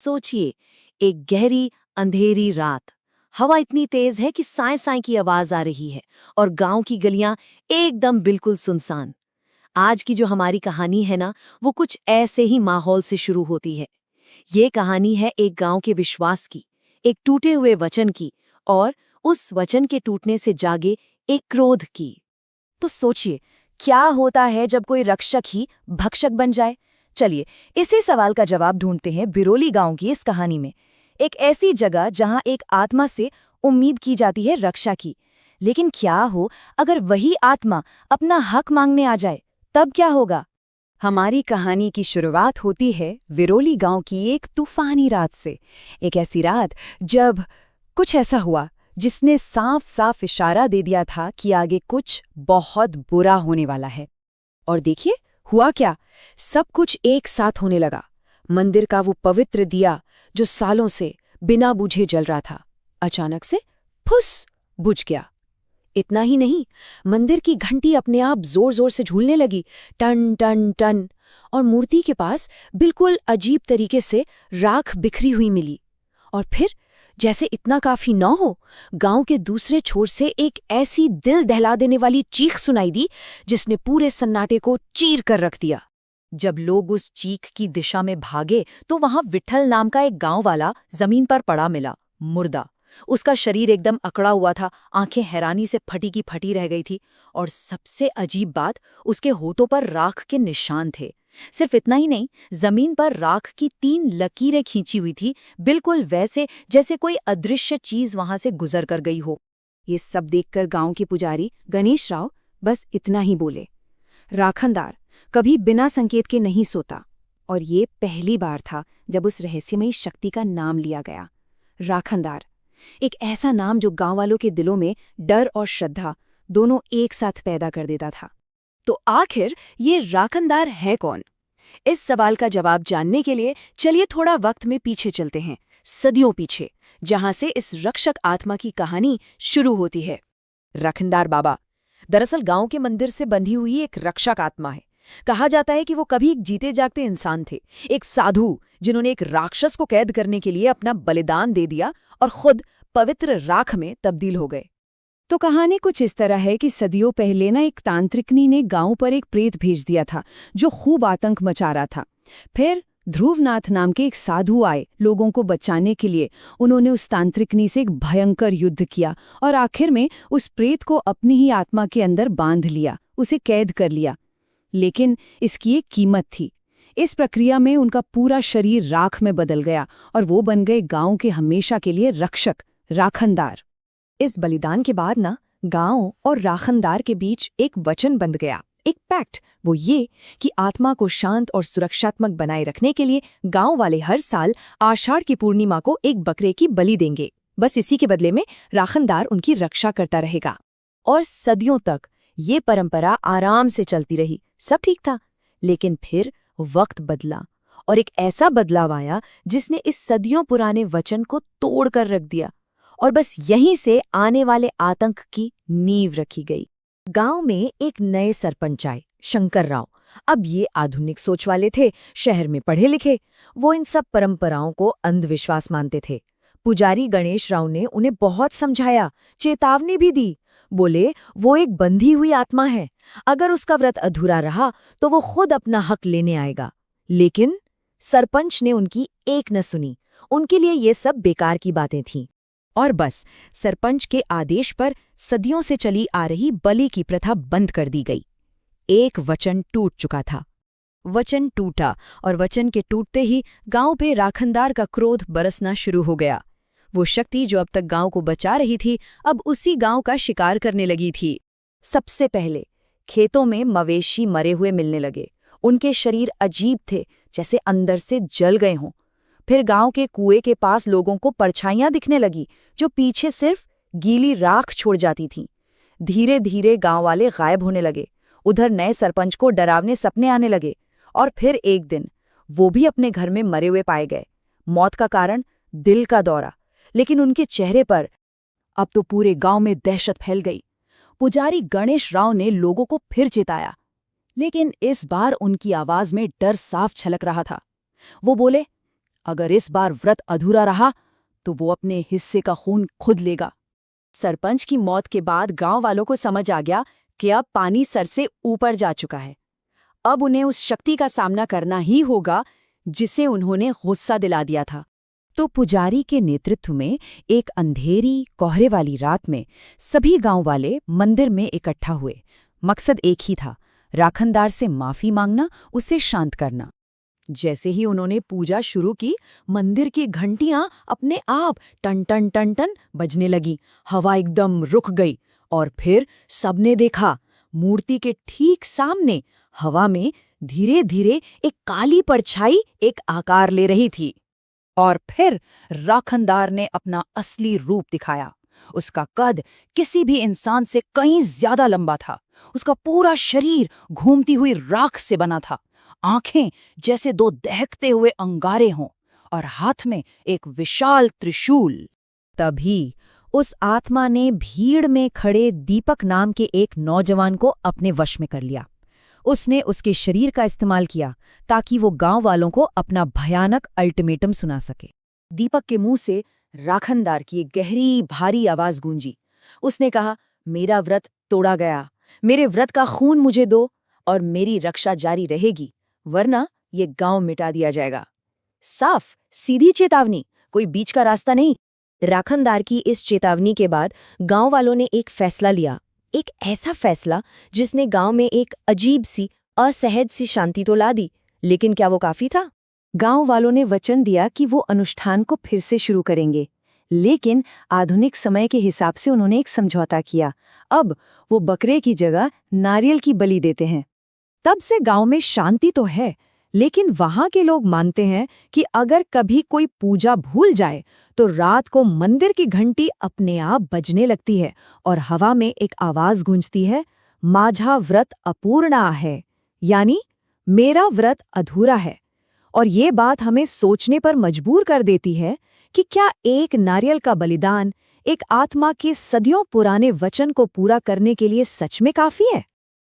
सोचिए, एक गहरी अंधेरी रात। हवा इतनी तेज है कि साए साए की आवाज आ रही है और गांव की गलियां एकदम बिल्कुल सुनसान। आज की जो हमारी कहानी है ना, वो कुछ ऐसे ही माहौल से शुरू होती है। ये कहानी है एक गांव के विश्वास की, एक टूटे हुए वचन की और उस वचन के टूटने से जागे एक क्रोध की। तो सोचिए, क्या होता है जब कोई रक्षक ही भक्षक बन जाए? चलिए, इसी सवाल का जवाब ढूंढते हैं बिरोली गांव की इस कहानी में। एक ऐसी जगह जहां एक आत्मा से उम्मीद की जाती है रक्षा की। लेकिन क्या हो अगर वही आत्मा अपना हक मांगने आ जाए, तब क्या होगा? हमारी कहानी की शुरुआत होती है विरोली गांव की एक तूफानी रात से। एक ऐसी रात जब कुछ ऐसा हुआ जिसने साफ साफ इशारा दे दिया था कि आगे कुछ बहुत बुरा होने वाला है। और देखिए, हुआ क्या? सब कुछ एक साथ होने लगा। मंदिर का वो पवित्र दिया जो सालों से बिना बुझे जल रहा था, अचानक से फुस बुझ गया। इतना ही नहीं, मंदिर की घंटी अपने आप जोर जोर से झूलने लगी, टन टन टन। और मूर्ति के पास बिल्कुल अजीब तरीके से राख बिखरी हुई मिली। और फिर जैसे इतना काफी न हो, गांव के दूसरे छोर से एक ऐसी दिल दहला देने वाली चीख सुनाई दी जिसने पूरे सन्नाटे को चीर कर रख दिया। जब लोग उस चीख की दिशा में भागे तो वहां विठल नाम का एक गांव वाला जमीन पर पड़ा मिला, मुर्दा। उसका शरीर एकदम अकड़ा हुआ था, आंखें हैरानी से फटी की फटी रह गई थी। और सबसे अजीब बात, उसके होठों पर राख के निशान थे। सिर्फ इतना ही नहीं, जमीन पर राख की 3 लकीरें खींची हुई थी, बिल्कुल वैसे जैसे कोई अदृश्य चीज वहां से गुजर कर गई हो। ये सब देखकर गांव के पुजारी गणेश राव बस इतना ही बोले, राखनदार कभी बिना संकेत के नहीं सोता। और ये पहली बार था जब उस रहस्यमयी शक्ति का नाम लिया गया, राखनदार। एक ऐसा नाम जो गांव वालों के दिलों में डर और श्रद्धा दोनों एक साथ पैदा कर देता था। तो आखिर ये राखनदार है कौन? इस सवाल का जवाब जानने के लिए चलिए थोड़ा वक्त में पीछे चलते हैं, सदियों पीछे, जहां से इस रक्षक आत्मा की कहानी शुरू होती है। राखनदार बाबा दरअसल गांव के मंदिर से बंधी हुई एक रक्षक आत्मा है। कहा जाता है कि वो कभी एक जीते जागते इंसान थे, एक साधु जिन्होंने एक राक्षस को कैद करने के लिए अपना बलिदान दे दिया और खुद पवित्र राख में तब्दील हो गए। तो कहानी कुछ इस तरह है कि सदियों पहले ना एक तांत्रिकनी ने गांव पर एक प्रेत भेज दिया था जो खूब आतंक मचा रहा था। फिर ध्रुवनाथ नाम के एक साधु आए लोगों को बचाने के लिए। उन्होंने उस तांत्रिकनी से एक भयंकर युद्ध किया और आखिर में उस प्रेत को अपनी ही आत्मा के अंदर बांध लिया, उसे कैद कर लिया। लेकिन इसकी एक कीमत थी। इस प्रक्रिया में उनका पूरा शरीर राख में बदल गया और वो बन गए गांव के हमेशा के लिए रक्षक, राखनदार। इस बलिदान के बाद ना गांव और राखनदार के बीच एक वचन बंध गया, एक पैक्ट। वो ये कि आत्मा को शांत और सुरक्षात्मक बनाए रखने के लिए गांव वाले हर साल आषाढ़ की पूर्णिमा को एक बकरे की बलि देंगे। बस इसी के बदले में राखनदार उनकी रक्षा करता रहेगा। और सदियों तक ये परंपरा आराम से चलती रही, सब ठीक था। लेकिन फिर वक्त बदला और एक ऐसा बदलाव आया जिसने इस सदियों पुराने वचन को तोड़ कर रख दिया। और बस यहीं से आने वाले आतंक की नींव रखी गई। गांव में एक नए सरपंच आए, शंकर राव। अब ये आधुनिक सोच वाले थे, शहर में पढ़े लिखे। वो इन सब परंपराओं को अंधविश्वास मानते थे। पुजारी गणेश राव ने उन्हें बहुत समझाया, चेतावनी भी दी। बोले वो एक बंधी हुई आत्मा है, अगर उसका व्रत अधूरा रहा तो वो खुद अपना हक लेने आएगा। लेकिन सरपंच ने उनकी एक न सुनी। उनके लिए ये सब बेकार की बातें थीं। और बस सरपंच के आदेश पर सदियों से चली आ रही बलि की प्रथा बंद कर दी गई। एक वचन टूट चुका था। वचन टूटा और वचन के टूटते ही गांव पे राखनदार का क्रोध बरसना शुरू हो गया। वो शक्ति जो अब तक गांव को बचा रही थी, अब उसी गांव का शिकार करने लगी थी। सबसे पहले खेतों में मवेशी मरे हुए मिलने लगे। उनके शरीर अजीब थे, जैसे अंदर से जल गए हों। फिर गांव के कुएं के पास लोगों को परछाइयां दिखने लगी जो पीछे सिर्फ गीली राख छोड़ जाती थीं। धीरे धीरे गांव वाले गायब होने लगे। उधर नए सरपंच को डरावने सपने आने लगे। और फिर एक दिन वो भी अपने घर में मरे हुए पाए गए। मौत का कारण दिल का दौरा। लेकिन उनके चेहरे पर अब तो पूरे गांव में दहशत फैल गई। पुजारी गणेश राव ने लोगों को फिर चेताया, लेकिन इस बार उनकी आवाज में डर साफ छलक रहा था। वो बोले, अगर इस बार व्रत अधूरा रहा तो वो अपने हिस्से का खून खुद लेगा। सरपंच की मौत के बाद गांव वालों को समझ आ गया कि अब पानी सर से ऊपर जा चुका है। अब उन्हें उस शक्ति का सामना करना ही होगा जिसे उन्होंने गुस्सा दिला दिया था। तो पुजारी के नेतृत्व में एक अंधेरी कोहरे वाली रात में सभी गांव वाले मंदिर में इकट्ठा हुए। मकसद एक ही था, राखनदार से माफी मांगना, उसे शांत करना। जैसे ही उन्होंने पूजा शुरू की, मंदिर की घंटियां अपने आप टन टन टन टन बजने लगी। हवा एकदम रुक गई और फिर सबने देखा, मूर्ति के ठीक सामने हवा में धीरे धीरे एक काली परछाई एक आकार ले रही थी। और फिर राखनदार ने अपना असली रूप दिखाया। उसका कद किसी भी इंसान से कहीं ज्यादा लंबा था। उसका पूरा शरीर घूमती हुई राख से बना था, आंखें जैसे दो दहकते हुए अंगारे हों, और हाथ में एक विशाल त्रिशूल। तभी उस आत्मा ने भीड़ में खड़े दीपक नाम के एक नौजवान को अपने वश में कर लिया। उसने उसके शरीर का इस्तेमाल किया ताकि वो गांव वालों को अपना भयानक अल्टीमेटम सुना सके। दीपक के मुंह से राखनदार की एक गहरी भारी आवाज गूंजी। उसने कहा, मेरा व्रत तोड़ा गया, मेरे व्रत का खून मुझे दो और मेरी रक्षा जारी रहेगी, वरना ये गांव मिटा दिया जाएगा। साफ सीधी चेतावनी, कोई बीच का रास्ता नहीं। राखनदार की इस चेतावनी के बाद गांव वालों ने एक फैसला लिया, एक ऐसा फैसला जिसने गांव में एक अजीब सी असहज सी शांति तो ला दी। लेकिन क्या वो काफी था? गांव वालों ने वचन दिया कि वो अनुष्ठान को फिर से शुरू करेंगे, लेकिन आधुनिक समय के हिसाब से उन्होंने एक समझौता किया। अब वो बकरे की जगह नारियल की बलि देते हैं। तब से गांव में शांति तो है, लेकिन वहां के लोग मानते हैं कि अगर कभी कोई पूजा भूल जाए तो रात को मंदिर की घंटी अपने आप बजने लगती है और हवा में एक आवाज गूंजती है, माझा व्रत अपूर्णा है, यानी मेरा व्रत अधूरा है। और ये बात हमें सोचने पर मजबूर कर देती है कि क्या एक नारियल का बलिदान एक आत्मा के सदियों पुराने वचन को पूरा करने के लिए सच में काफी है?